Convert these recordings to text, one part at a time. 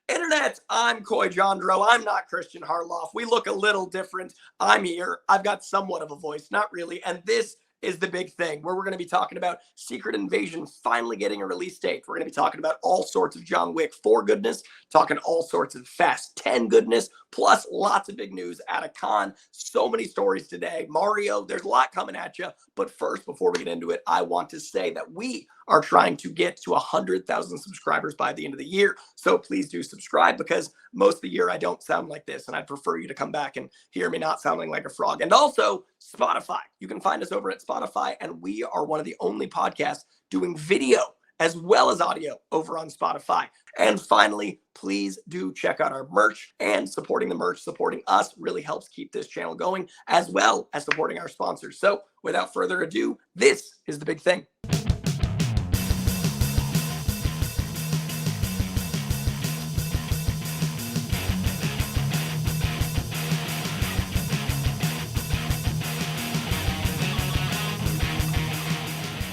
Internet, I'm Coy Jandreau. I'm not Kristian Harloff. We look a little different. I'm here. I've got somewhat of a voice, not really. And this is the big thing where we're going to be talking about Secret Invasion finally getting a release date. We're going to be talking about all sorts of John Wick 4 goodness, talking all sorts of Fast 10 goodness, plus lots of big news at a con. So many stories today. Mario, there's a lot coming at you. But first, before we get into it, I want to say that we are trying to get to 100,000 subscribers by the end of the year. So please do subscribe, because most of the year I don't sound like this, and I'd prefer you to come back and hear me not sounding like a frog. And also Spotify. You can find us over at Spotify, and we are one of the only podcasts doing video as well as audio over on Spotify. And finally, please do check out our merch, and supporting the merch, supporting us, really helps keep this channel going, as well as supporting our sponsors. So without further ado, this is the big thing.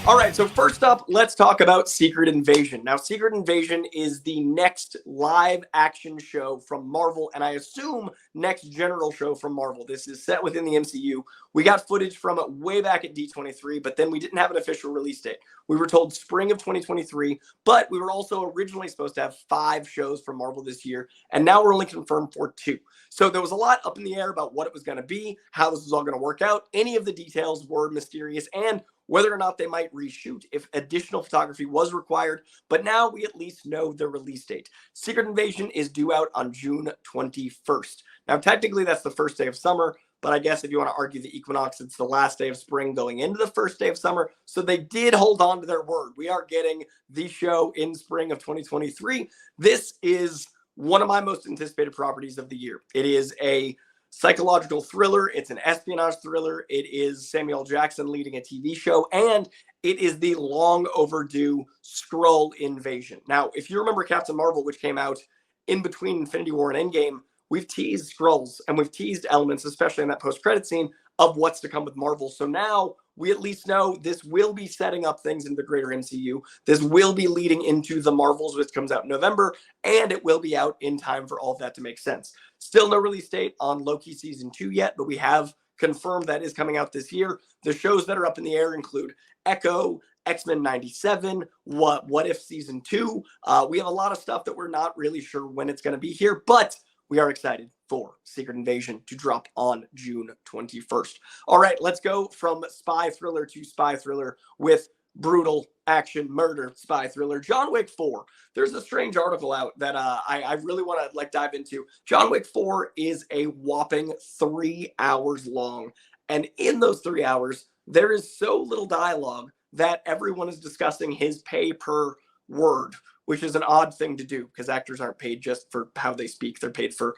All right, so first up, let's talk about Secret Invasion. Now, Secret Invasion is the next live action show from Marvel, and I assume next general show from Marvel. This is set within the MCU. We got footage from it way back at D23, but then we didn't have an official release date. We were told spring of 2023, but we were also originally supposed to have 5 shows from Marvel this year, and now we're only confirmed for 2. So there was a lot up in the air about what it was going to be, how this was all going to work out. Any of the details were mysterious, and whether or not they might reshoot if additional photography was required. But now we at least know the release date. Secret Invasion is due out on June 21st. Now, technically, that's the first day of summer, but I guess if you want to argue the equinox, it's the last day of spring going into the first day of summer. So they did hold on to their word. We are getting the show in spring of 2023. This is one of my most anticipated properties of the year. It is a psychological thriller. It's an espionage thriller. It is Samuel Jackson leading a TV show, and it is the long overdue Skrull invasion. Now, if you remember Captain Marvel, which came out in between Infinity War and Endgame, we've teased Skrulls, and we've teased elements, especially in that post-credit scene, of what's to come with Marvel. So now we at least know this will be setting up things in the greater MCU. This will be leading into the Marvels, which comes out in November, and it will be out in time for all of that to make sense. Still no release date on Loki Season 2 yet, but we have confirmed that is coming out this year. The shows that are up in the air include Echo, X-Men 97, What If Season 2. We have a lot of stuff that we're not really sure when it's going to be here, but we are excited for Secret Invasion to drop on June 21st. All right, let's go from spy thriller to spy thriller with brutal action murder spy thriller. John Wick 4. There's a strange article out that I really want to dive into. John Wick 4 is a whopping 3 hours long. And in those 3 hours, there is so little dialogue that everyone is discussing his pay per word, which is an odd thing to do because actors aren't paid just for how they speak. They're paid for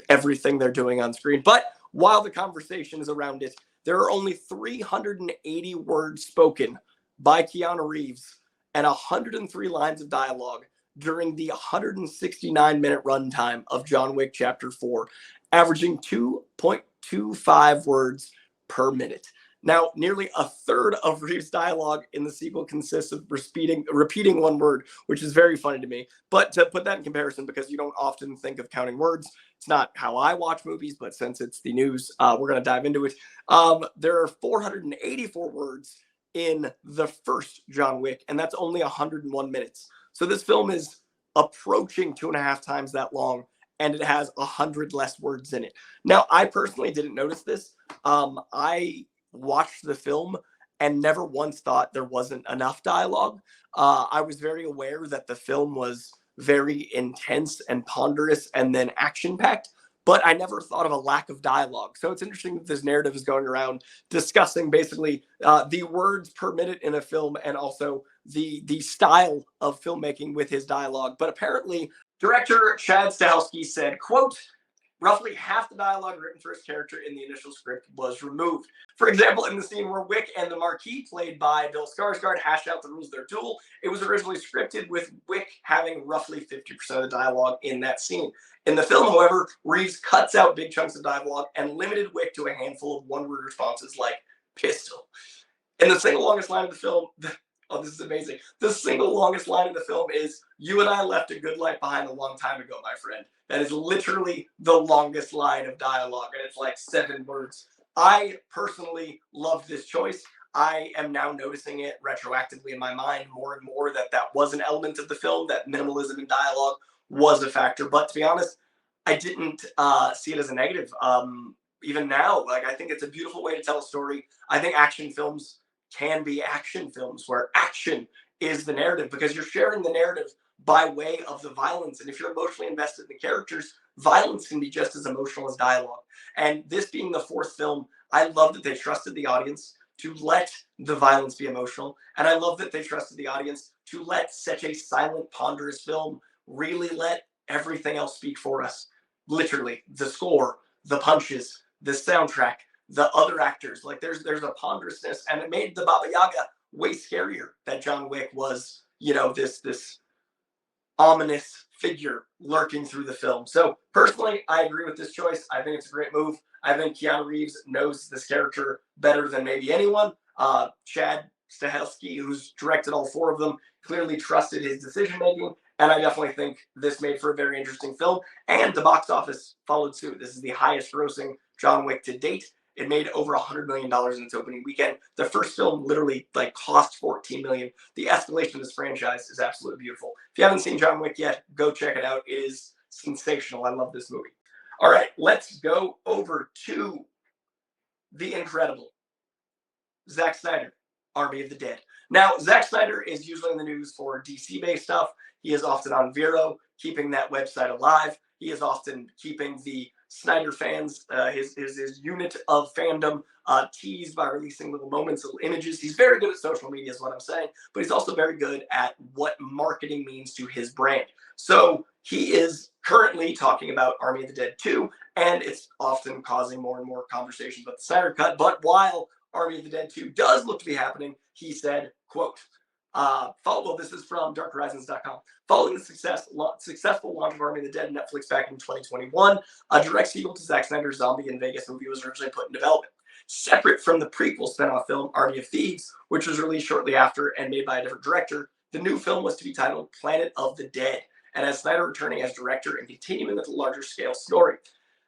everything they're doing on screen. But while the conversation is around it, there are only 380 words spoken by Keanu Reeves and 103 lines of dialogue during the 169-minute runtime of John Wick Chapter 4, averaging 2.25 words per minute. Now, nearly a third of Reeves' dialogue in the sequel consists of repeating one word, which is very funny to me. But to put that in comparison, because you don't often think of counting words, it's not how I watch movies, but since it's the news, we're going to dive into it. There are 484 words in the first John Wick, and that's only 101 minutes. So this film is approaching 2.5 times that long, and it has 100 less words in it. Now, I personally didn't notice this. I watched the film and never once thought there wasn't enough dialogue. I was very aware that the film was very intense and ponderous and then action-packed, but I never thought of a lack of dialogue. So it's interesting that this narrative is going around discussing basically the words per minute in a film and also the style of filmmaking with his dialogue. But apparently, director Chad Stahelski said, quote, roughly half the dialogue written for his character in the initial script was removed. For example, in the scene where Wick and the Marquis, played by Bill Skarsgård, hash out the rules of their duel, it was originally scripted with Wick having roughly 50% of the dialogue in that scene. In the film, however, Reeves cuts out big chunks of dialogue and limited Wick to a handful of one-word responses like pistol. In the single longest line of the film, Oh, this is amazing. The single longest line in the film is, "You and I left a good life behind a long time ago, my friend." That is literally the longest line of dialogue, and it's like 7 words. I personally loved this choice. I am now noticing it retroactively in my mind more and more that that was an element of the film, that minimalism in dialogue was a factor. But to be honest, I didn't see it as a negative. Even now, like, I think it's a beautiful way to tell a story. I think action films can be action films where action is the narrative because you're sharing the narrative by way of the violence. And if you're emotionally invested in the characters, violence can be just as emotional as dialogue. And this being the 4th film, I love that they trusted the audience to let the violence be emotional. And I love that they trusted the audience to let such a silent, ponderous film really let everything else speak for us. Literally, the score, the punches, the soundtrack, the other actors. Like there's a ponderousness, and it made the Baba Yaga way scarier that John Wick was, this ominous figure lurking through the film. So personally, I agree with this choice. I think it's a great move. I think Keanu Reeves knows this character better than maybe anyone. Chad Stahelski, who's directed all 4 of them, clearly trusted his decision making. And I definitely think this made for a very interesting film. And the box office followed suit. This is the highest grossing John Wick to date. It made over $100 million in its opening weekend. The first film literally cost $14 million. The escalation of this franchise is absolutely beautiful. If you haven't seen John Wick yet, go check it out. It is sensational. I love this movie. All right, let's go over to the incredible Zack Snyder, Army of the Dead. Now, Zack Snyder is usually in the news for DC-based stuff. He is often on Vero, keeping that website alive. He is often keeping the Snyder fans, his unit of fandom, teased by releasing little moments, little images. He's very good at social media is what I'm saying, but he's also very good at what marketing means to his brand. So he is currently talking about Army of the Dead 2, and it's often causing more and more conversations about the Snyder Cut. But while Army of the Dead 2 does look to be happening, he said, quote, this is from darkhorizons.com. Following the successful launch of Army of the Dead Netflix back in 2021, a direct sequel to Zack Snyder's Zombie in Vegas movie was originally put in development. Separate from the prequel spin-off film Army of Thieves, which was released shortly after and made by a different director, the new film was to be titled Planet of the Dead, and as Snyder returning as director and continuing with a larger scale story.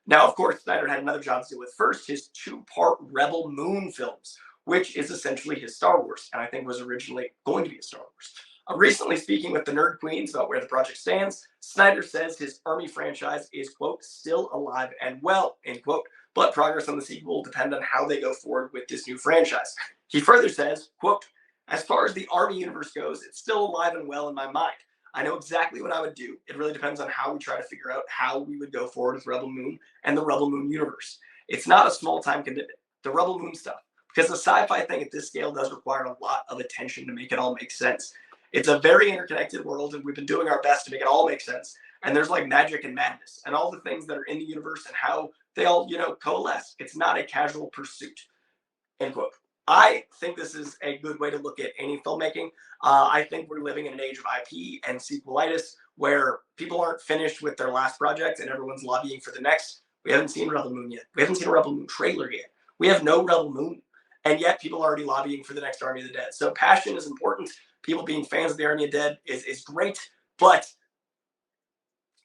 Now, of course, Snyder had another job to do with first, his 2-part Rebel Moon films, which is essentially his Star Wars, and I think was originally going to be a Star Wars. Recently speaking with the Nerd Queens about where the project stands, Snyder says his Army franchise is, quote, still alive and well, end quote, but progress on the sequel will depend on how they go forward with this new franchise. He further says, quote, as far as the Army universe goes, it's still alive and well in my mind. I know exactly what I would do. It really depends on how we try to figure out how we would go forward with Rebel Moon and the Rebel Moon universe. It's not a small time commitment. The Rebel Moon stuff, because the sci-fi thing at this scale does require a lot of attention to make it all make sense. It's a very interconnected world, and we've been doing our best to make it all make sense. And there's magic and madness and all the things that are in the universe and how they all, coalesce. It's not a casual pursuit, end quote. I think this is a good way to look at any filmmaking. I think we're living in an age of IP and sequelitis where people aren't finished with their last project and everyone's lobbying for the next. We haven't seen Rebel Moon yet. We haven't seen a Rebel Moon trailer yet. We have no Rebel Moon. And yet people are already lobbying for the next Army of the Dead. So passion is important. People being fans of the Army of the Dead is great. But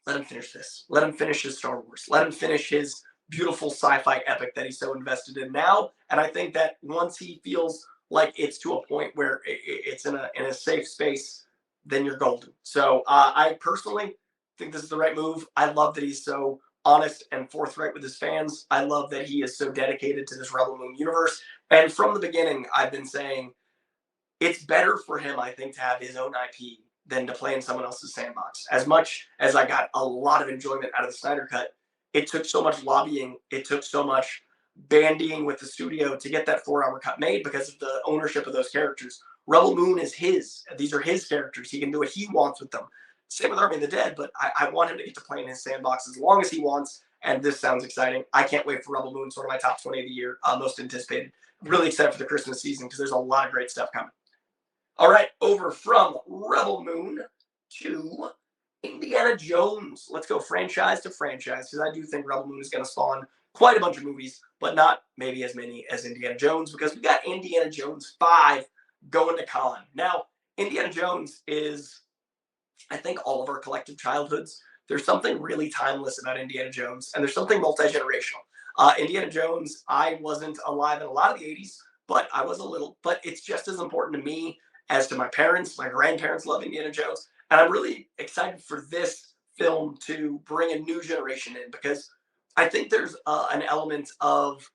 let him finish this. Let him finish his Star Wars. Let him finish his beautiful sci-fi epic that he's so invested in now. And I think that once he feels like it's to a point where it's in a safe space, then you're golden. So I personally think this is the right move. I love that he's so honest and forthright with his fans. I love that he is so dedicated to this Rebel Moon universe. And from the beginning, I've been saying it's better for him, I think, to have his own IP than to play in someone else's sandbox. As much as I got a lot of enjoyment out of the Snyder Cut, it took so much lobbying, it took so much bandying with the studio to get that 4-hour cut made because of the ownership of those characters. Rebel Moon is his. These are his characters. He can do what he wants with them. Same with Army of the Dead, but I want him to get to play in his sandbox as long as he wants, and this sounds exciting. I can't wait for Rebel Moon. It's one of my top 20 of the year, most anticipated. I'm really excited for the Christmas season because there's a lot of great stuff coming. All right, over from Rebel Moon to Indiana Jones. Let's go franchise to franchise because I do think Rebel Moon is going to spawn quite a bunch of movies, but not maybe as many as Indiana Jones because we got Indiana Jones 5 going to con. Now, Indiana Jones is, I think, all of our collective childhoods. There's something really timeless about Indiana Jones, and there's something multi-generational. Indiana Jones, I wasn't alive in a lot of the 80s, but I was a little. But it's just as important to me as to my parents. My grandparents love Indiana Jones, and I'm really excited for this film to bring a new generation in, because I think there's an element of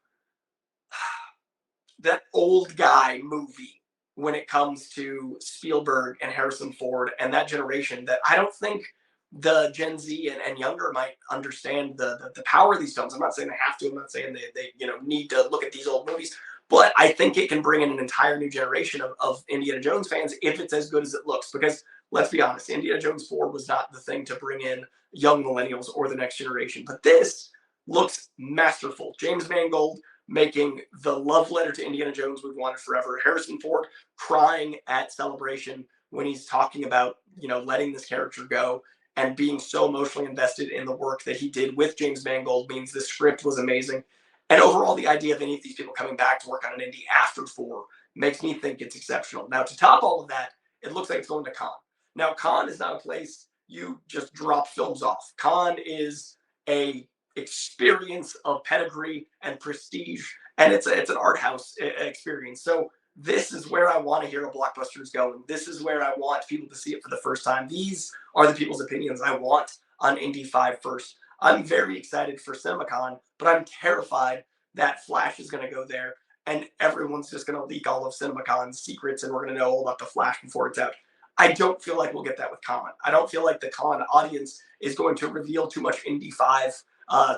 that old guy movie when it comes to Spielberg and Harrison Ford and that generation that I don't think the Gen Z and younger might understand the power of these films. I'm not saying they have to. I'm not saying they need to look at these old movies, but I think it can bring in an entire new generation of Indiana Jones fans if it's as good as it looks. Because let's be honest, Indiana Jones 4 was not the thing to bring in young millennials or the next generation, but this looks masterful. James Mangold making the love letter to Indiana Jones we've wanted forever. Harrison Ford crying at Celebration when he's talking about, letting this character go, and being so emotionally invested in the work that he did with James Mangold means the script was amazing. And overall, the idea of any of these people coming back to work on an indie after 4 makes me think it's exceptional. Now, to top all of that, it looks like it's going to Cannes. Now, Cannes is not a place you just drop films off. Cannes is a experience of pedigree and prestige, and it's an art house experience. So this is where I want to hear a blockbusters go, and this is where I want people to see it for the first time. These are the people's opinions I want on Indy 5 first. I'm very excited for CinemaCon, but I'm terrified that Flash is going to go there and everyone's just going to leak all of CinemaCon's secrets and we're going to know all about the Flash before it's out. I don't feel like we'll get that with Con. I don't feel like the Con audience is going to reveal too much Indy 5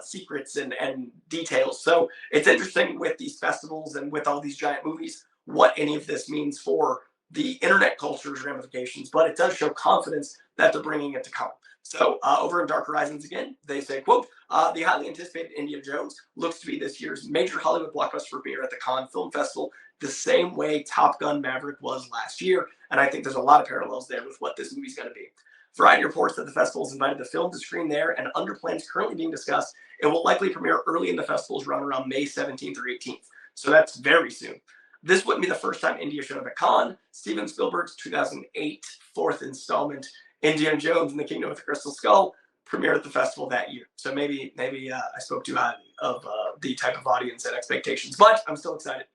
secrets and details. So it's interesting with these festivals and with all these giant movies, what any of this means for the internet culture's ramifications, but it does show confidence that they're bringing it to Con. So over in Dark Horizons again, they say, quote, the highly anticipated Indiana Jones looks to be this year's major Hollywood blockbuster premiere at the Cannes Film Festival, the same way Top Gun Maverick was last year. And I think there's a lot of parallels there with what this movie's going to be. Variety reports that the festival has invited the film to screen there, and under plans currently being discussed, it will likely premiere early in the festival's run around May 17th or 18th. So that's very soon. This wouldn't be the first time India showed up at Cannes. Steven Spielberg's 2008 fourth installment, Indiana Jones and the Kingdom of the Crystal Skull, premiered at the festival that year. So maybe I spoke too highly of the type of audience and expectations, but I'm still excited.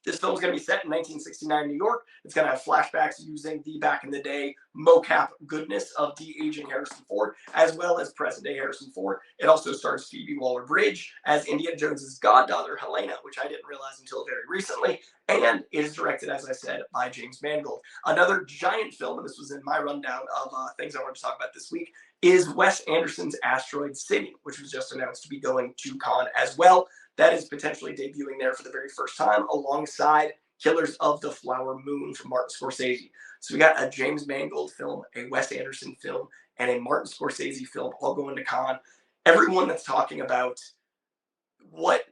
This film is going to be set in 1969 New York. It's going to have flashbacks using the back in the day mocap goodness of de-aging Harrison Ford, as well as present day Harrison Ford. It also stars Phoebe Waller-Bridge as Indiana Jones's goddaughter, Helena, which I didn't realize until very recently. And it is directed, as I said, by James Mangold. Another giant film, and this was in my rundown of things I wanted to talk about this week, is Wes Anderson's Asteroid City, which was just announced to be going to Cannes as well. That is potentially debuting there for the very first time alongside Killers of the Flower Moon from Martin Scorsese. So we got a James Mangold film, a Wes Anderson film, and a Martin Scorsese film all going to Cannes. Everyone that's talking about what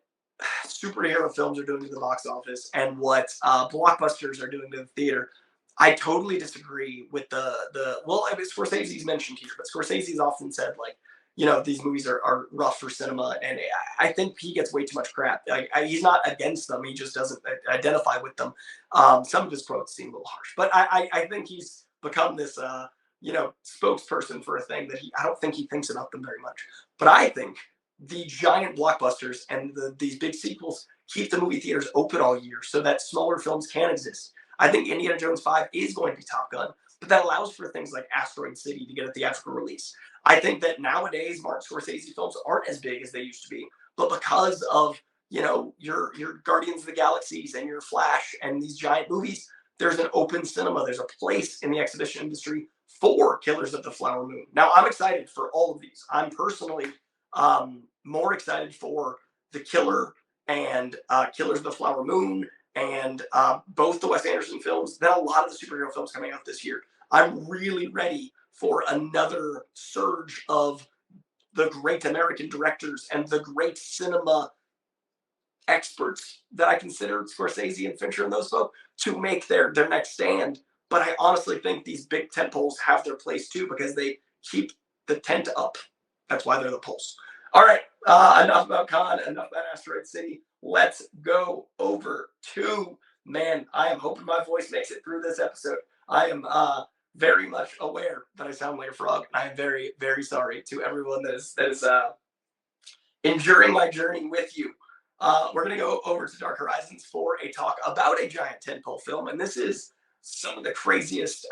superhero films are doing to the box office and what blockbusters are doing to the theater, I totally disagree with well, I mean, Scorsese's mentioned here, but Scorsese's often said, like, these movies are rough for cinema, and I think he gets way too much crap. He's not against them, he just doesn't identify with them. Some of his quotes seem a little harsh, but I think he's become this spokesperson for a thing that I don't think he thinks about them very much. But I think the giant blockbusters and these big sequels keep the movie theaters open all year so that smaller films can exist. I think Indiana Jones 5 is going to be Top Gun, but that allows for things like Asteroid City to get a theatrical release. I think that nowadays Martin Scorsese films aren't as big as they used to be, but because of your Guardians of the Galaxies and your Flash and these giant movies, there's an open cinema. There's a place in the exhibition industry for Killers of the Flower Moon. Now, I'm excited for all of these. I'm personally more excited for The Killer and Killers of the Flower Moon and both the Wes Anderson films than a lot of the superhero films coming out this year. I'm really ready for another surge of the great American directors and the great cinema experts that I consider Scorsese and Fincher and those folk to make their next stand. But I honestly think these big tent poles have their place too because they keep the tent up. That's why they're the poles. All right, enough about Cannes, enough about Asteroid City. Let's go over to, man, I am hoping my voice makes it through this episode. I am very much aware that I sound like a frog, and I am very, very sorry to everyone that is enduring my journey with you. We're going to go over to Dark Horizons for a talk about a giant tentpole film, and this is some of the craziest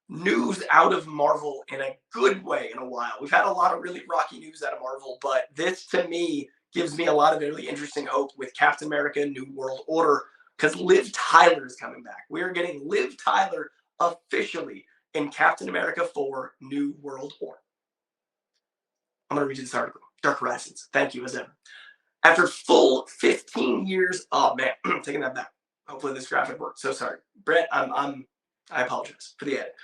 news out of Marvel in a good way in a while. We've had a lot of really rocky news out of Marvel, but this to me gives me a lot of really interesting hope with Captain America New World Order, because Liv Tyler is coming back. We are getting Liv Tyler officially in Captain America 4 New World Order. I'm going to read you this article. Dark Horizons. Thank you, as ever. After full 15 years, oh man, taking that back. Hopefully this graphic works. So sorry, Brett. I apologize for the edit.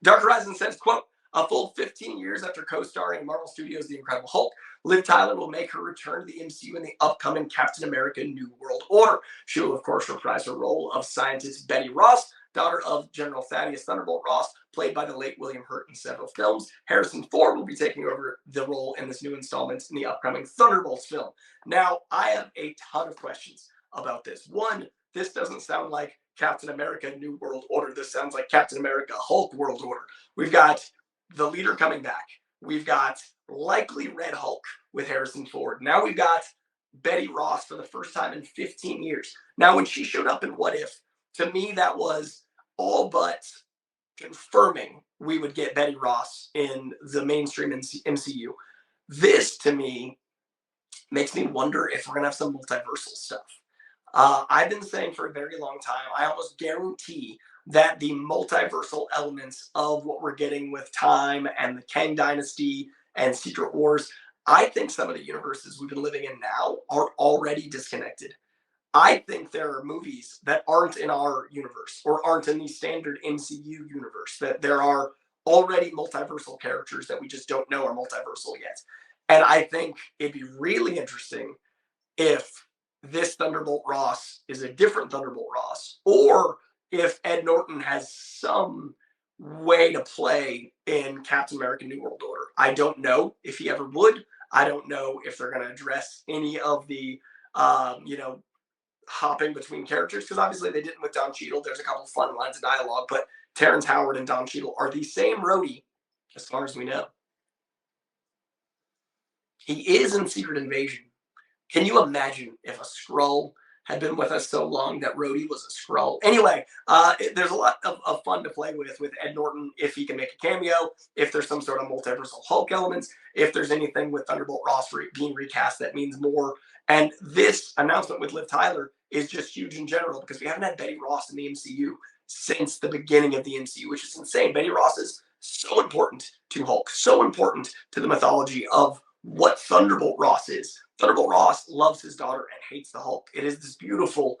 Dark Horizon says, quote, a full 15 years after co-starring Marvel Studios' The Incredible Hulk, Liv Tyler will make her return to the MCU in the upcoming Captain America New World Order. She will, of course, reprise her role of scientist Betty Ross, daughter of General Thaddeus Thunderbolt Ross, played by the late William Hurt in several films. Harrison Ford will be taking over the role in this new installment in the upcoming Thunderbolts film. Now, I have a ton of questions about this. One, this doesn't sound like Captain America New World Order. This sounds like Captain America Hulk World Order. We've got the leader coming back. We've got likely Red Hulk with Harrison Ford. Now we've got Betty Ross for the first time in 15 years. Now, when she showed up in What If, to me, that was all but confirming we would get Betty Ross in the mainstream MCU. This, to me, makes me wonder if we're going to have some multiversal stuff. I've been saying for a very long time, I almost guarantee that the multiversal elements of what we're getting with Time and the Kang Dynasty and Secret Wars, I think some of the universes we've been living in now are already disconnected. I think there are movies that aren't in our universe or aren't in the standard MCU universe, that there are already multiversal characters that we just don't know are multiversal yet. And I think it'd be really interesting if this Thunderbolt Ross is a different Thunderbolt Ross, or if Ed Norton has some way to play in Captain America New World Order. I don't know if he ever would. I don't know if they're going to address any of the, hopping between characters, because obviously they didn't with Don Cheadle. There's a couple of fun lines of dialogue, but Terrence Howard and Don Cheadle are the same Rhodey, as far as we know. He is in Secret Invasion. Can you imagine if a Skrull had been with us so long that Rhodey was a Skrull? Anyway, there's a lot of fun to play with Ed Norton, if he can make a cameo, if there's some sort of multiversal Hulk elements, if there's anything with Thunderbolt Ross being recast that means more. And this announcement with Liv Tyler is just huge in general, because we haven't had Betty Ross in the MCU since the beginning of the MCU, which is insane. Betty Ross is so important to Hulk, so important to the mythology of what Thunderbolt Ross is. Thunderbolt Ross loves his daughter and hates the Hulk. It is this beautiful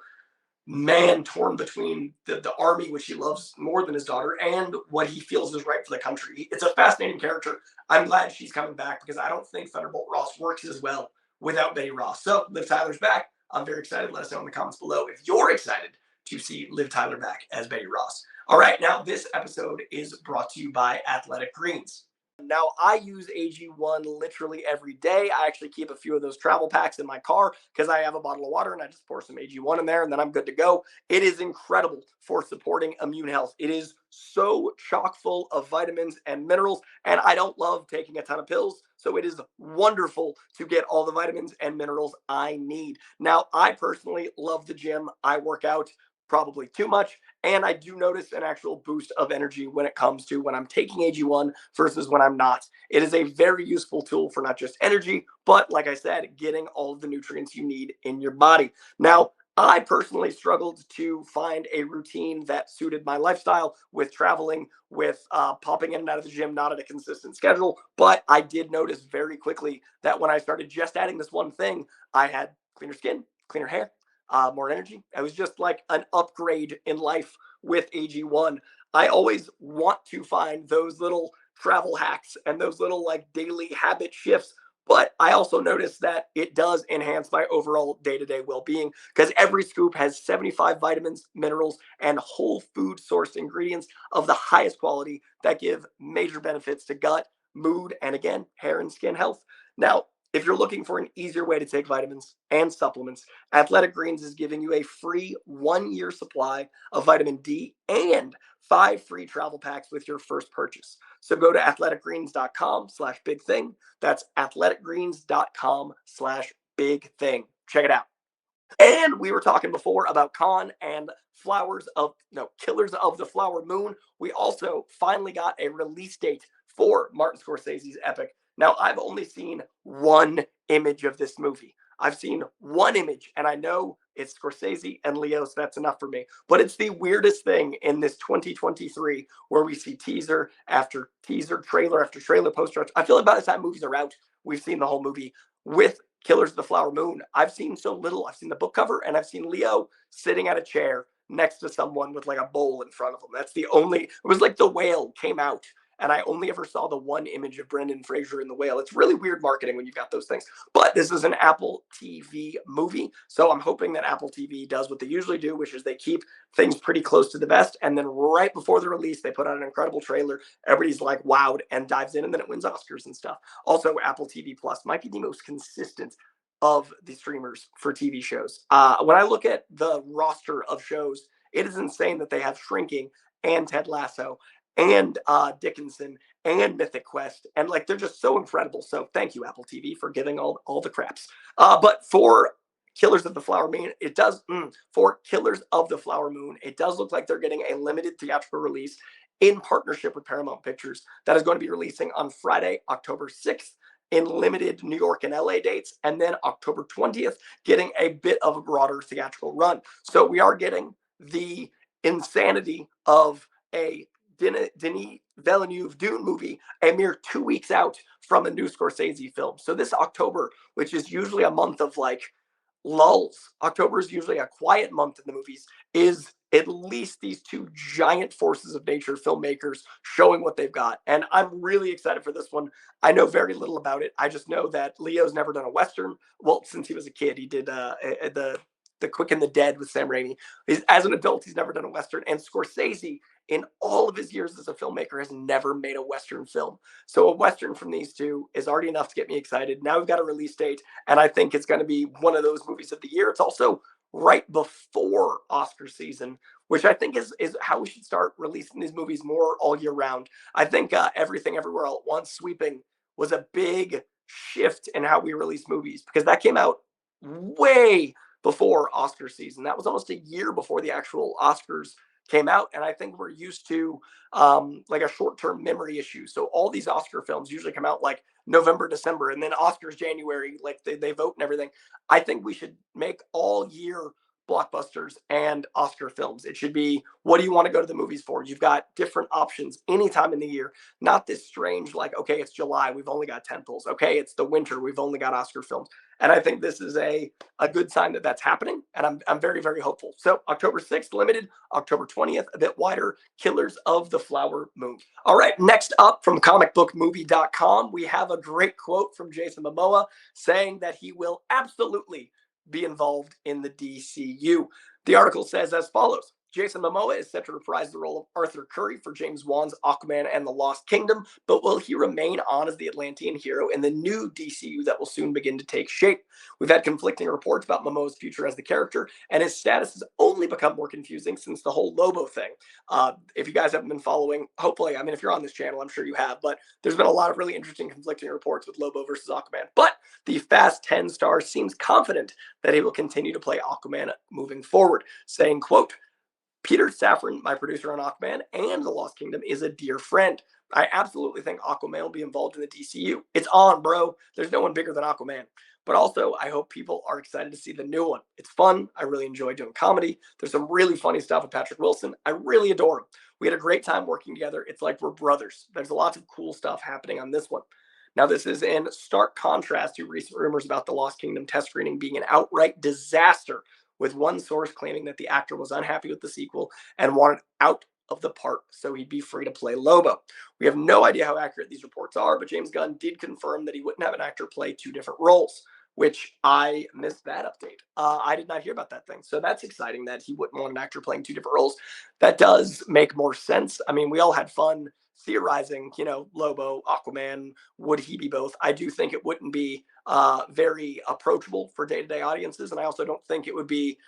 man torn between the army, which he loves more than his daughter, and what he feels is right for the country. It's a fascinating character. I'm glad she's coming back, because I don't think Thunderbolt Ross works as well without Betty Ross. So Liv Tyler's back. I'm very excited. Let us know in the comments below if you're excited to see Liv Tyler back as Betty Ross. All right, now this episode is brought to you by Athletic Greens. Now, I use AG1 literally every day. I actually keep a few of those travel packs in my car because I have a bottle of water and I just pour some AG1 in there and then I'm good to go. It is incredible for supporting immune health. It is so chock full of vitamins and minerals, and I don't love taking a ton of pills, so it is wonderful to get all the vitamins and minerals I need. Now, I personally love the gym. I work out probably too much, and I do notice an actual boost of energy when it comes to when I'm taking AG1 versus when I'm not. It is a very useful tool for not just energy, but like I said, getting all of the nutrients you need in your body. Now, I personally struggled to find a routine that suited my lifestyle with traveling, with popping in and out of the gym, not at a consistent schedule. But I did notice very quickly that when I started just adding this one thing, I had cleaner skin, cleaner hair, more energy. It was just like an upgrade in life with AG1. I always want to find those little travel hacks and those little like daily habit shifts, but I also noticed that it does enhance my overall day-to-day well-being, because every scoop has 75 vitamins, minerals, and whole food sourced ingredients of the highest quality that give major benefits to gut, mood, and again, hair and skin health. Now, If you're looking for an easier way to take vitamins and supplements, Athletic Greens is giving you a free 1 year supply of vitamin D and 5 free travel packs with your first purchase. So go to athleticgreens.com/big thing. That's athleticgreens.com/big thing. Check it out. And we were talking before about Khan and Killers of the Flower Moon. We also finally got a release date for Martin Scorsese's epic. Now, I've only seen one image of this movie. I've seen one image, and I know it's Scorsese and Leo, so that's enough for me. But it's the weirdest thing in this 2023 where we see teaser after teaser, trailer after trailer, poster. I feel like by the time movies are out, we've seen the whole movie. With Killers of the Flower Moon, I've seen so little. I've seen the book cover, and I've seen Leo sitting at a chair next to someone with like a bowl in front of him. That's the only, it was like The Whale came out, and I only ever saw the one image of Brendan Fraser in The Whale. It's really weird marketing when you've got those things. But this is an Apple TV movie, so I'm hoping that Apple TV does what they usually do, which is they keep things pretty close to the vest, and then right before the release, they put out an incredible trailer. Everybody's like wowed and dives in, and then it wins Oscars and stuff. Also, Apple TV Plus might be the most consistent of the streamers for TV shows. When I look at the roster of shows, it is insane that they have Shrinking and Ted Lasso and Dickinson and Mythic Quest, and like they're just so incredible. So thank you, Apple TV, for giving all the craps. But for Killers of the Flower Moon, it does look like they're getting a limited theatrical release in partnership with Paramount Pictures that is going to be releasing on Friday, October 6th in limited New York and LA dates, and then October 20th getting a bit of a broader theatrical run. So we are getting the insanity of a Denis Villeneuve Dune movie a mere 2 weeks out from a new Scorsese film. So this October, which is usually a month of like lulls, October is usually a quiet month in the movies, is at least these two giant forces of nature filmmakers showing what they've got. And I'm really excited for this one. I know very little about it. I just know that Leo's never done a Western. Well, since he was a kid, he did the Quick and the Dead with Sam Raimi. As an adult, he's never done a Western. And Scorsese, in all of his years as a filmmaker, has never made a Western film. So a Western from these two is already enough to get me excited. Now we've got a release date, and I think it's going to be one of those movies of the year. It's also right before Oscar season, which I think is how we should start releasing these movies more all year round. I think Everything Everywhere All at Once, Sweeping, was a big shift in how we release movies because that came out way before Oscar season. That was almost a year before the actual Oscars came out, and I think we're used to like a short-term memory issue. So all these Oscar films usually come out like November, December, and then Oscars January, like they vote and everything. I think we should make all year blockbusters and Oscar films. It should be, what do you want to go to the movies for? You've got different options anytime in the year, not this strange, like, okay, it's July, we've only got tentpoles. Okay, it's the winter, we've only got Oscar films. And I think this is a good sign that that's happening. And I'm very, very hopeful. So October 6th, limited, October 20th, a bit wider, Killers of the Flower Moon. All right, next up from comicbookmovie.com, we have a great quote from Jason Momoa saying that he will absolutely be involved in the DCU. The article says as follows: Jason Momoa is set to reprise the role of Arthur Curry for James Wan's Aquaman and the Lost Kingdom, but will he remain on as the Atlantean hero in the new DCU that will soon begin to take shape? We've had conflicting reports about Momoa's future as the character, and his status has only become more confusing since the whole Lobo thing. If you guys haven't been following, hopefully, I mean, if you're on this channel, I'm sure you have, but there's been a lot of really interesting conflicting reports with Lobo versus Aquaman. But the Fast 10 star seems confident that he will continue to play Aquaman moving forward, saying, quote, Peter Safran, my producer on Aquaman and The Lost Kingdom, is a dear friend. I absolutely think Aquaman will be involved in the DCU. It's on, bro. There's no one bigger than Aquaman. But also, I hope people are excited to see the new one. It's fun. I really enjoy doing comedy. There's some really funny stuff with Patrick Wilson. I really adore him. We had a great time working together. It's like we're brothers. There's lots of cool stuff happening on this one. Now, this is in stark contrast to recent rumors about the Lost Kingdom test screening being an outright disaster, with one source claiming that the actor was unhappy with the sequel and wanted out of the part so he'd be free to play Lobo. We have no idea how accurate these reports are, but James Gunn did confirm that he wouldn't have an actor play two different roles, which I missed that update. I did not hear about that thing. So that's exciting that he wouldn't want an actor playing two different roles. That does make more sense. I mean, we all had fun theorizing, Lobo, Aquaman, would he be both? I do think it wouldn't be very approachable for day-to-day audiences, and I also don't think it would be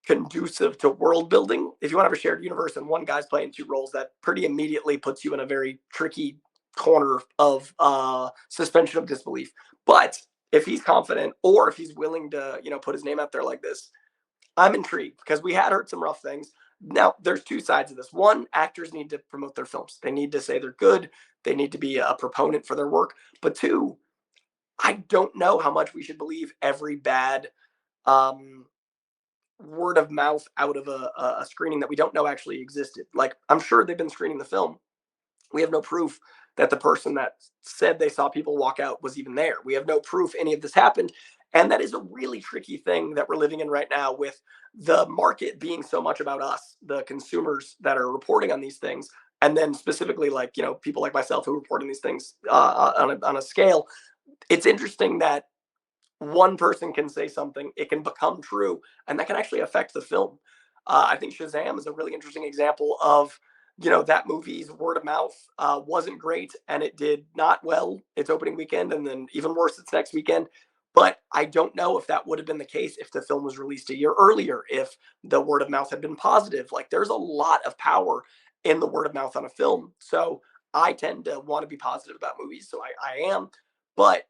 conducive to world building. If you want to have a shared universe and one guy's playing two roles, that pretty immediately puts you in a very tricky corner of suspension of disbelief. But if he's confident, or if he's willing to, put his name out there like this, I'm intrigued, because we had heard some rough things. Now, there's two sides of this. One, actors need to promote their films. They need to say they're good. They need to be a proponent for their work. But two, I don't know how much we should believe every bad um, word of mouth out of a screening that we don't know actually existed. Like, I'm sure they've been screening the film. We have no proof that the person that said they saw people walk out was even there. We have no proof any of this happened. And that is a really tricky thing that we're living in right now, with the market being so much about us, the consumers that are reporting on these things. And then specifically, like, people like myself who report on these things on a scale. It's interesting that one person can say something, it can become true, and that can actually affect the film. I think Shazam is a really interesting example of, that movie's word of mouth wasn't great, and it did not well its opening weekend, and then even worse its next weekend. But I don't know if that would have been the case if the film was released a year earlier, if the word of mouth had been positive. Like, there's a lot of power in the word of mouth on a film. So I tend to want to be positive about movies. So I am. But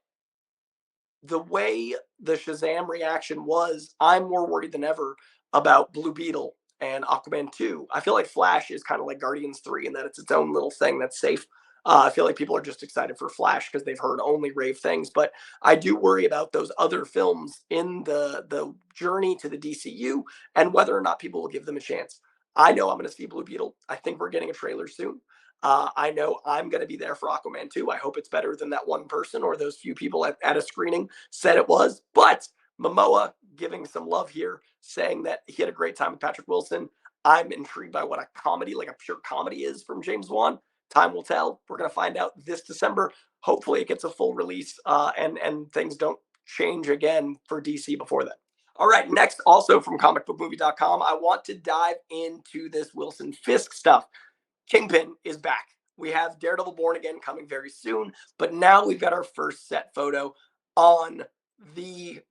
the way the Shazam reaction was, I'm more worried than ever about Blue Beetle and Aquaman 2. I feel like Flash is kind of like Guardians 3 in that it's its own little thing that's safe. I feel like people are just excited for Flash because they've heard only rave things. But I do worry about those other films in the journey to the DCU and whether or not people will give them a chance. I know I'm going to see Blue Beetle. I think we're getting a trailer soon. I know I'm going to be there for Aquaman 2. I hope it's better than that one person or those few people at a screening said it was. But Momoa giving some love here, saying that he had a great time with Patrick Wilson. I'm intrigued by what a comedy, like a pure comedy, is from James Wan. Time will tell. We're going to find out this December. Hopefully it gets a full release and things don't change again for DC before then. All right, next, also from comicbookmovie.com, I want to dive into this Wilson Fisk stuff. Kingpin is back. We have Daredevil Born Again coming very soon, but now we've got our first set photo on the.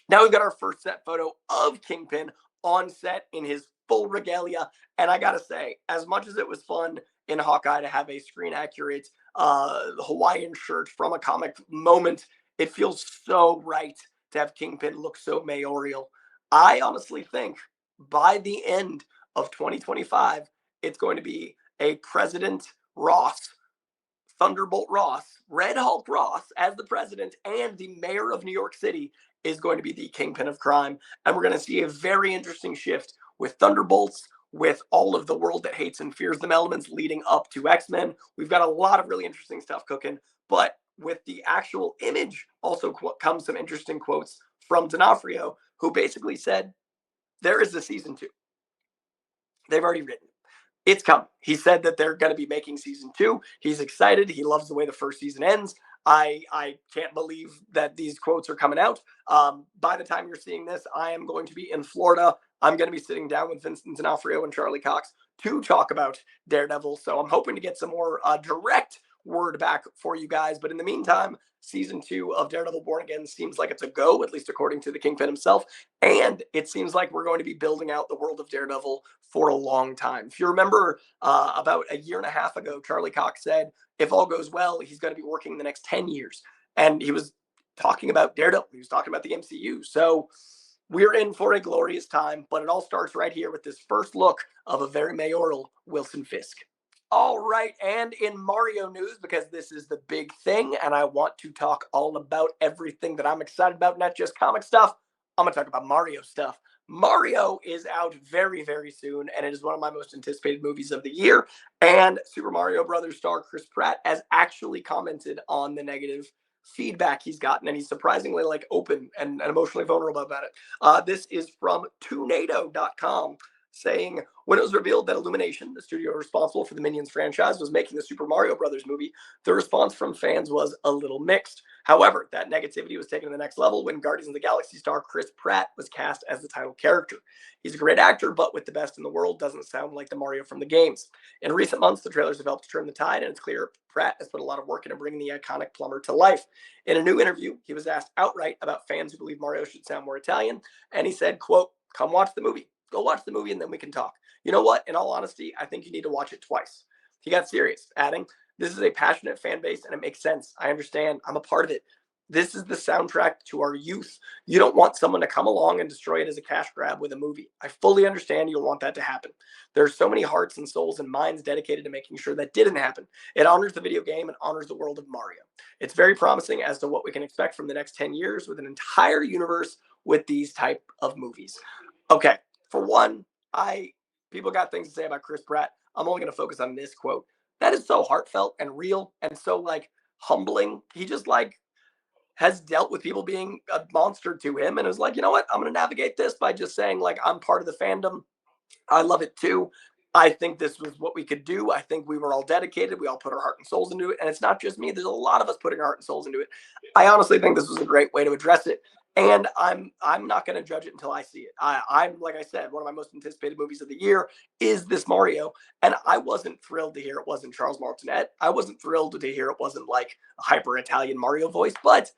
Now we've got our first set photo of Kingpin on set in his full regalia, and I gotta say, as much as it was fun in Hawkeye to have a screen accurate Hawaiian shirt from a comic moment, it feels so right to have Kingpin look so mayoral. I honestly think by the end of 2025, it's going to be a President Ross, Thunderbolt Ross, Red Hulk Ross as the president, and the mayor of New York City is going to be the kingpin of crime. And we're going to see a very interesting shift with Thunderbolts, with all of the world that hates and fears them elements leading up to X-Men. We've got a lot of really interesting stuff cooking, but with the actual image also comes some interesting quotes from D'Onofrio, who basically said, there is a season 2. They've already written. It's coming. He said that they're going to be making season 2. He's excited. He loves the way the first season ends. I can't believe that these quotes are coming out. By the time you're seeing this, I am going to be in Florida. I'm going to be sitting down with Vincent D'Onofrio and Charlie Cox to talk about Daredevil. So I'm hoping to get some more direct word back for you guys. But in the meantime, season 2 of Daredevil Born Again seems like it's a go, at least according to the Kingpin himself. And it seems like we're going to be building out the world of Daredevil for a long time. If you remember, about a year and a half ago, Charlie Cox said, if all goes well, he's going to be working the next 10 years. And he was talking about Daredevil. He was talking about the MCU. So we're in for a glorious time, but it all starts right here with this first look of a very mayoral Wilson Fisk. All right, and in Mario news, because this is the big thing, and I want to talk all about everything that I'm excited about, not just comic stuff, I'm going to talk about Mario stuff. Mario is out very, very soon, and it is one of my most anticipated movies of the year. And Super Mario Brothers star Chris Pratt has actually commented on the negative feedback he's gotten, and he's surprisingly open and emotionally vulnerable about it. This is from Toonado.com, saying, when it was revealed that Illumination, the studio responsible for the Minions franchise, was making the Super Mario Brothers movie, the response from fans was a little mixed. However, that negativity was taken to the next level when Guardians of the Galaxy star Chris Pratt was cast as the title character. He's a great actor, but with the best in the world doesn't sound like the Mario from the games. In recent months, the trailers have helped to turn the tide, and it's clear Pratt has put a lot of work into bringing the iconic plumber to life. In a new interview, he was asked outright about fans who believe Mario should sound more Italian, and he said, quote, "Come watch the movie. Go watch the movie and then we can talk. You know what? In all honesty, I think you need to watch it twice." He got serious, adding, "This is a passionate fan base and it makes sense. I understand. I'm a part of it. This is the soundtrack to our youth. You don't want someone to come along and destroy it as a cash grab with a movie. I fully understand you'll want that to happen. There's so many hearts and souls and minds dedicated to making sure that didn't happen. It honors the video game and honors the world of Mario. It's very promising as to what we can expect from the next 10 years with an entire universe with these type of movies." Okay, for one, people got things to say about Chris Pratt. I'm only going to focus on this quote. That is so heartfelt and real and so like humbling. He just like has dealt with people being a monster to him and is like, you know what? I'm going to navigate this by just saying, like, I'm part of the fandom. I love it too. I think this was what we could do. I think we were all dedicated. We all put our heart and souls into it. And it's not just me. There's a lot of us putting our heart and souls into it. I honestly think this was a great way to address it. And I'm not going to judge it until I see it. I'm like I said, one of my most anticipated movies of the year is this Mario, and I wasn't thrilled to hear it wasn't Charles Martinet. I wasn't thrilled to hear it wasn't like a hyper Italian Mario voice, but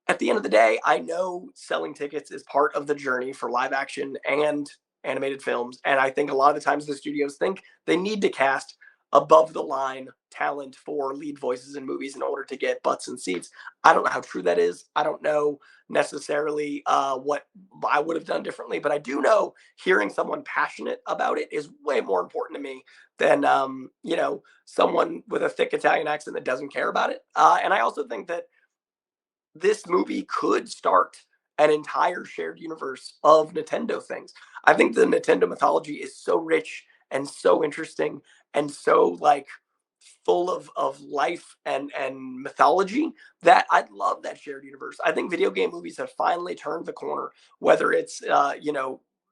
at the end of the day, I know selling tickets is part of the journey for live action and animated films. And I think a lot of the times the studios think they need to cast above the line talent for lead voices in movies in order to get butts and seats. I don't know how true that is. I don't know necessarily what I would have done differently, but I do know hearing someone passionate about it is way more important to me than, someone with a thick Italian accent that doesn't care about it. And I also think that this movie could start an entire shared universe of Nintendo things. I think the Nintendo mythology is so rich and so interesting and so like full of life and mythology that I'd love that shared universe. I think video game movies have finally turned the corner, whether it's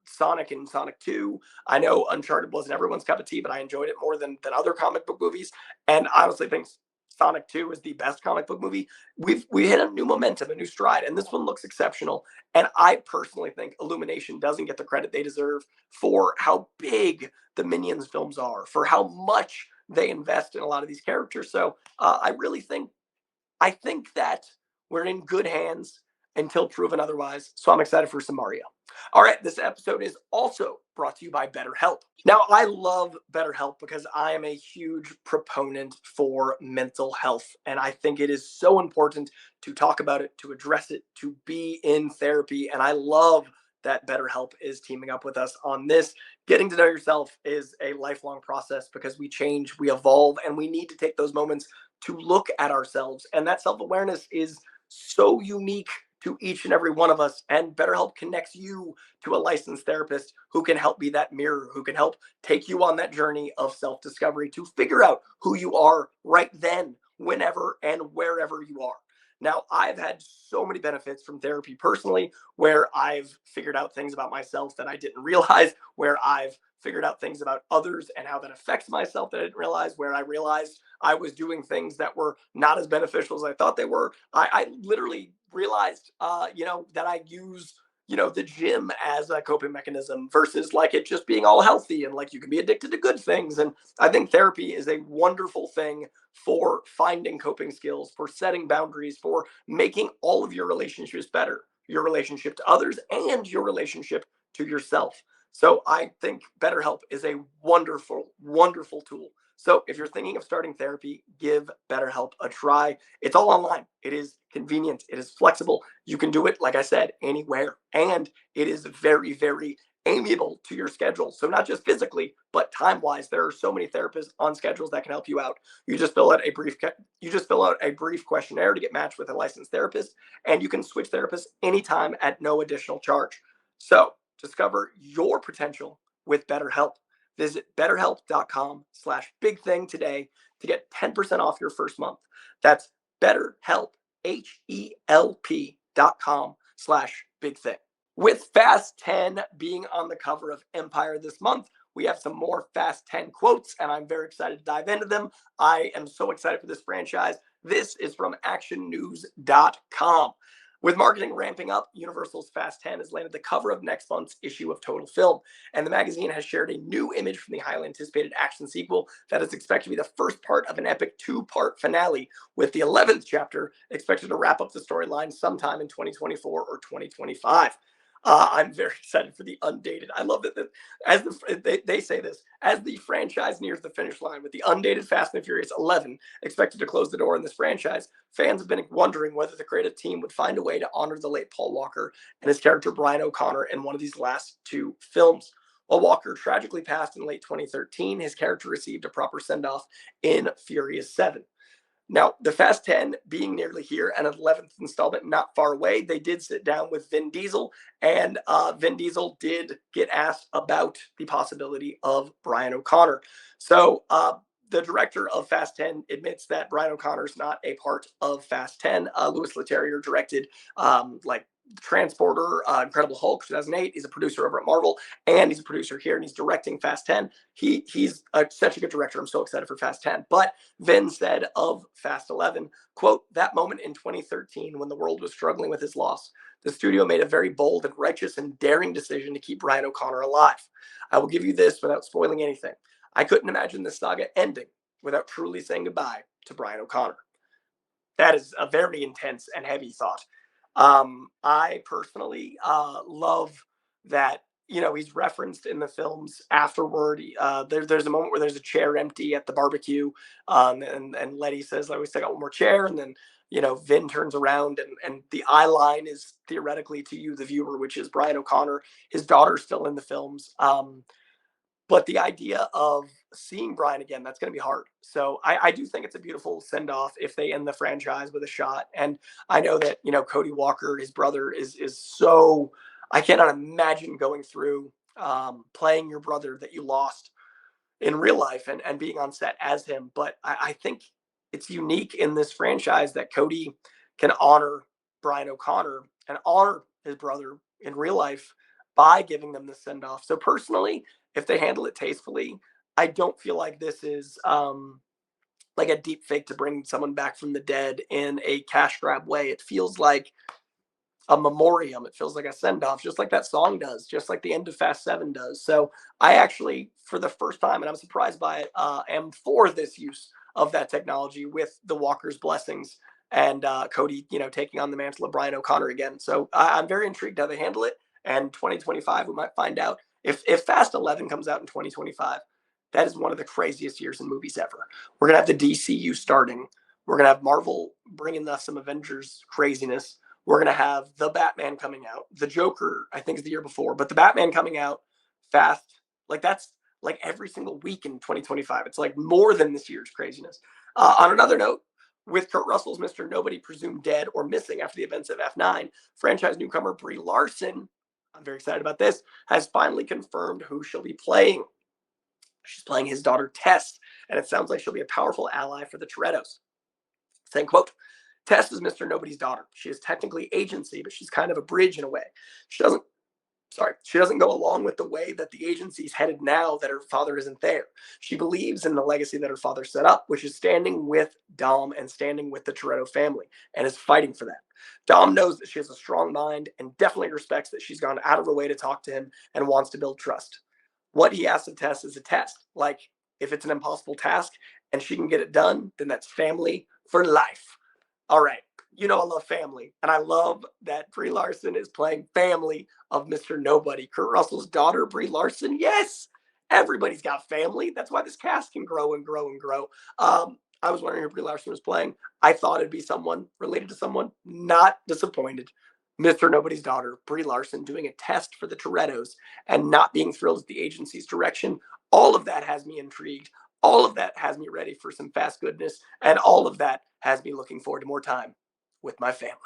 Sonic and Sonic 2. I know Uncharted wasn't everyone's cup of tea, but I enjoyed it more than other comic book movies. And I honestly think Sonic 2 is the best comic book movie. We hit a new momentum, a new stride, and this one looks exceptional. And I personally think Illumination doesn't get the credit they deserve for how big the Minions films are, for how much they invest in a lot of these characters. So I think that we're in good hands until proven otherwise. So I'm excited for some Mario. All right, this episode is also brought to you by BetterHelp. Now, I love BetterHelp because I am a huge proponent for mental health, and I think it is so important to talk about it, to address it, to be in therapy, and I love that BetterHelp is teaming up with us on this. Getting to know yourself is a lifelong process because we change, we evolve, and we need to take those moments to look at ourselves. And that self-awareness is so unique to each and every one of us. And BetterHelp connects you to a licensed therapist who can help be that mirror, who can help take you on that journey of self-discovery to figure out who you are right then, whenever and wherever you are. Now, I've had so many benefits from therapy personally, where I've figured out things about myself that I didn't realize, where I've figured out things about others and how that affects myself that I didn't realize, where I realized I was doing things that were not as beneficial as I thought they were. I literally realized, that I use, the gym as a coping mechanism versus like it just being all healthy and like you can be addicted to good things. And I think therapy is a wonderful thing for finding coping skills, for setting boundaries, for making all of your relationships better, your relationship to others and your relationship to yourself. So I think BetterHelp is a wonderful, wonderful tool. So if you're thinking of starting therapy, give BetterHelp a try. It's all online. It is convenient. It is flexible. You can do it, like I said, anywhere. And it is very, very amiable to your schedule. So not just physically, but time-wise, there are so many therapists on schedules that can help you out. You just fill out a brief questionnaire to get matched with a licensed therapist, and you can switch therapists anytime at no additional charge. So discover your potential with BetterHelp. Visit betterhelp.com/bigthing today to get 10% off your first month. That's BetterHelp, HELP.com/bigthing. With Fast 10 being on the cover of Empire this month, we have some more Fast 10 quotes, and I'm very excited to dive into them. I am so excited for this franchise. This is from actionnews.com. With marketing ramping up, Universal's Fast 10 has landed the cover of next month's issue of Total Film, and the magazine has shared a new image from the highly anticipated action sequel that is expected to be the first part of an epic two-part finale, with the 11th chapter expected to wrap up the storyline sometime in 2024 or 2025. I'm very excited for the undated. I love that as they say this, as the franchise nears the finish line with the undated Fast and the Furious 11 expected to close the door in this franchise, fans have been wondering whether the creative team would find a way to honor the late Paul Walker and his character Brian O'Connor in one of these last two films. While Walker tragically passed in late 2013, his character received a proper send-off in Furious 7. Now, the Fast 10 being nearly here and an 11th installment not far away, they did sit down with Vin Diesel, and Vin Diesel did get asked about the possibility of Brian O'Connor. So the director of Fast 10 admits that Brian O'Connor is not a part of Fast 10. Louis Leterrier directed Transporter, Incredible Hulk 2008. He's a producer over at Marvel, and he's a producer here, and he's directing Fast 10. He's such a good director. I'm so excited for Fast 10. But Vin said of Fast 11, quote, "That moment in 2013 when the world was struggling with his loss, the studio made a very bold and righteous and daring decision to keep Brian O'Connor alive. I will give you this without spoiling anything. I couldn't imagine this saga ending without truly saying goodbye to Brian O'Connor." That is a very intense and heavy thought. I personally love that, he's referenced in the films afterward. There's a moment where there's a chair empty at the barbecue, and Letty says, "I wish I got one more chair," and then Vin turns around, and the eye line is theoretically to you, the viewer, which is Brian O'Connor. His daughter's still in the films. But the idea of seeing Brian again, that's going to be hard. So I do think it's a beautiful send off if they end the franchise with a shot. And I know that, Cody Walker, his brother, is so, I cannot imagine going through playing your brother that you lost in real life and being on set as him. But I think it's unique in this franchise that Cody can honor Brian O'Connor and honor his brother in real life by giving them the send off. So personally, if they handle it tastefully, I don't feel like this is like a deep fake to bring someone back from the dead in a cash grab way. It feels like a memoriam. It feels like a send off, just like that song does, just like the end of Fast 7 does. So I actually, for the first time, and I'm surprised by it, am for this use of that technology with the Walker's blessings and Cody, taking on the mantle of Brian O'Connor again. So I'm very intrigued how they handle it. And 2025, we might find out. If Fast 11 comes out in 2025, that is one of the craziest years in movies ever. We're going to have the DCU starting. We're going to have Marvel bringing us some Avengers craziness. We're going to have the Batman coming out. The Joker, I think, is the year before. But the Batman coming out fast, that's like every single week in 2025. It's like more than this year's craziness. On another note, with Kurt Russell's Mr. Nobody presumed dead or missing after the events of F9, franchise newcomer Brie Larson, I'm very excited about this, has finally confirmed who she'll be playing. She's playing his daughter Tess, and it sounds like she'll be a powerful ally for the Torettos. Saying, quote, "Tess is Mr. Nobody's daughter. She is technically agency, but she's kind of a bridge in a way. She doesn't go along with the way that the agency's headed now that her father isn't there. She believes in the legacy that her father set up, which is standing with Dom and standing with the Toretto family, and is fighting for that. Dom knows that she has a strong mind and definitely respects that she's gone out of her way to talk to him and wants to build trust. What he asks of Tess is a test. Like, if it's an impossible task and she can get it done, then that's family for life." All right. I love family. And I love that Brie Larson is playing family of Mr. Nobody. Kurt Russell's daughter, Brie Larson. Yes. Everybody's got family. That's why this cast can grow and grow and grow. I was wondering who Brie Larson was playing. I thought it'd be someone related to someone. Not disappointed. Mr. Nobody's daughter, Brie Larson, doing a test for the Torettos and not being thrilled with the agency's direction. All of that has me intrigued. All of that has me ready for some fast goodness. And all of that has me looking forward to more time with my family.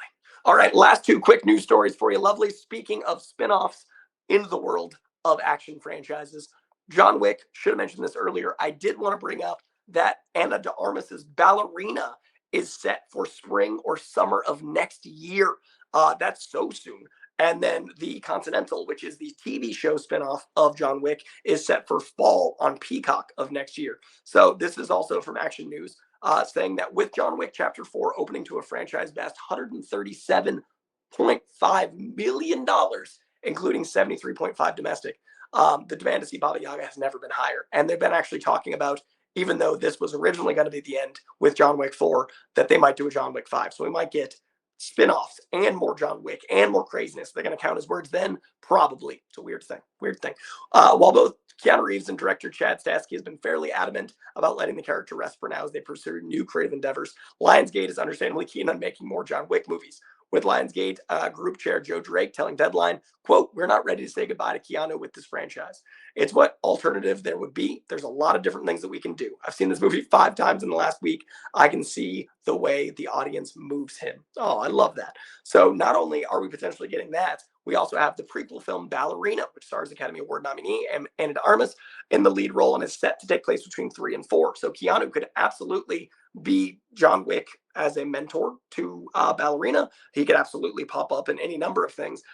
All right, last two quick news stories for you, lovely. Speaking of spinoffs in the world of action franchises, John Wick, should have mentioned this earlier. I did want to bring up that Anna de Armas's Ballerina is set for spring or summer of next year. That's so soon. And then the Continental, which is the TV show spinoff of John Wick, is set for fall on Peacock of next year. So this is also from Action News. saying that with John Wick Chapter 4 opening to a franchise best $137.5 million, including 73.5 domestic, the demand to see Baba Yaga has never been higher. And they've been actually talking about, even though this was originally going to be the end with John Wick 4, that they might do a John Wick 5. So we might get spin-offs and more John Wick and more craziness. They're going to count as words then? Probably. It's a weird thing. While both Keanu Reeves and director Chad Stahelski has been fairly adamant about letting the character rest for now as they pursue new creative endeavors, Lionsgate is understandably keen on making more John Wick movies, with Lionsgate group chair Joe Drake telling Deadline, quote, "We're not ready to say goodbye to Keanu with this franchise. It's what alternative there would be. There's a lot of different things that we can do. I've seen this movie 5 times in the last week. I can see the way the audience moves him." Oh, I love that. So not only are we potentially getting that, we also have the prequel film Ballerina, which stars Academy Award nominee Ana de Armas in the lead role and is set to take place between 3 and 4. So Keanu could absolutely be John Wick as a mentor to Ballerina. He could absolutely pop up in any number of things.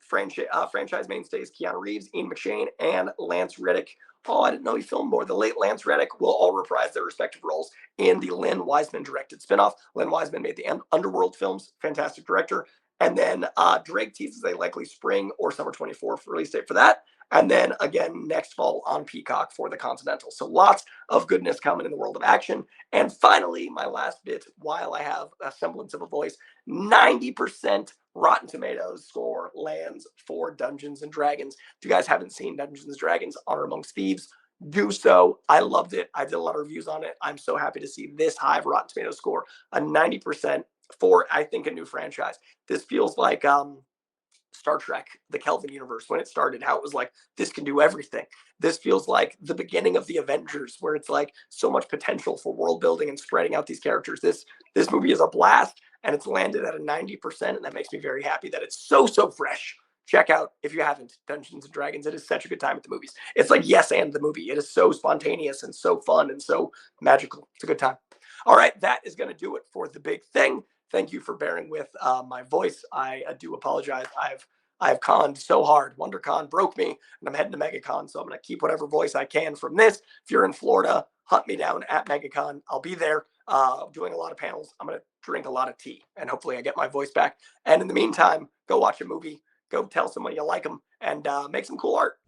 Franchise mainstays Keanu Reeves, Ian McShane, and Lance Reddick. Oh, I didn't know he filmed more. The late Lance Reddick will all reprise their respective roles in the Lynn Wiseman directed spinoff. Lynn Wiseman made the Underworld films, fantastic director. And then Drake teases a likely spring or summer 24 release date for that. And then again, next fall on Peacock for the Continental. So lots of goodness coming in the world of action. And finally, my last bit, while I have a semblance of a voice, 90% Rotten Tomatoes score lands for Dungeons and Dragons. If you guys haven't seen Dungeons and Dragons Honor Amongst Thieves, do so. I loved it. I did a lot of reviews on it. I'm so happy to see this high of Rotten Tomatoes score, a 90% for, I think, a new franchise. This feels like Star Trek, the Kelvin universe, when it started, how it was like, this can do everything. This feels like the beginning of the Avengers, where it's like so much potential for world building and spreading out these characters. This movie is a blast, and it's landed at a 90%, and that makes me very happy that it's so fresh. Check out, if you haven't, Dungeons and Dragons. It is such a good time at the movies. It's like Yes and the movie. It is so spontaneous and so fun and so magical. It's a good time. All right, that is going to do it for the big thing. Thank you for bearing with my voice. I do apologize. I've conned so hard. WonderCon broke me, and I'm heading to MegaCon, so I'm going to keep whatever voice I can from this. If you're in Florida, hunt me down at MegaCon. I'll be there doing a lot of panels. I'm going to drink a lot of tea, and hopefully I get my voice back. And in the meantime, go watch a movie. Go tell someone you like them, and make some cool art.